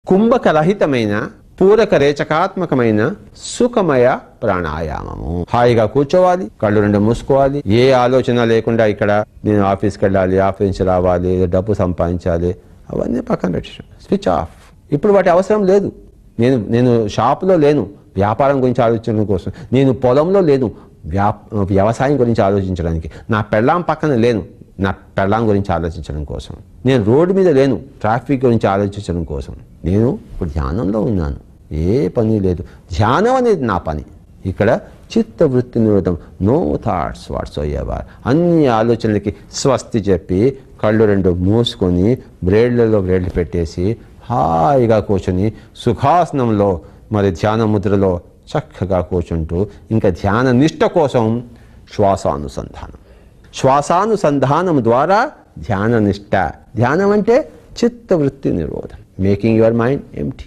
కుంభకరహితమైన పూరక రేచకాత్మకమైన సుఖమయ ప్రాణాయామము. హాయిగా కూర్చోవాలి, కళ్ళు రెండు మూసుకోవాలి, ఏ ఆలోచన లేకుండా ఇక్కడ నేను ఆఫీస్కి వెళ్ళాలి, ఆఫీస్ నుంచి రావాలి, డబ్బు సంపాదించాలి, అవన్నీ పక్కన పెట్టాను, స్విచ్ ఆఫ్. ఇప్పుడు వాటి అవసరం లేదు. నేను షాపులో లేను వ్యాపారం గురించి ఆలోచించడం కోసం, నేను పొలంలో లేను వ్యవసాయం గురించి ఆలోచించడానికి, నా పెళ్ళాం పక్కన లేను నా పెళ్ళాం గురించి ఆలోచించడం కోసం, నేను రోడ్డు మీద లేను ట్రాఫిక్ గురించి ఆలోచించడం కోసం. నేను ఇప్పుడు ధ్యానంలో ఉన్నాను, ఏ పని లేదు. ధ్యానం అనేది నా పని. ఇక్కడ చిత్తవృత్తి నిరోధం, నో థాట్స్ వాట్స్ ఎవర్. అన్ని ఆలోచనలకి స్వస్తి చెప్పి కళ్ళు రెండు మూసుకొని బ్రేడ్లలో బ్రేడ్లు పెట్టేసి హాయిగా కూర్చొని సుఖాసనంలో మరి ధ్యాన ముద్రలో చక్కగా కూర్చుంటూ ఇంకా ధ్యాన నిష్ట కోసం శ్వాసానుసంధానం ద్వారా ధ్యాన నిష్ట. ధ్యానం అంటే చిత్తవృత్తి నిరోధం, మేకింగ్ యువర్ మైండ్ ఎంప్టీ.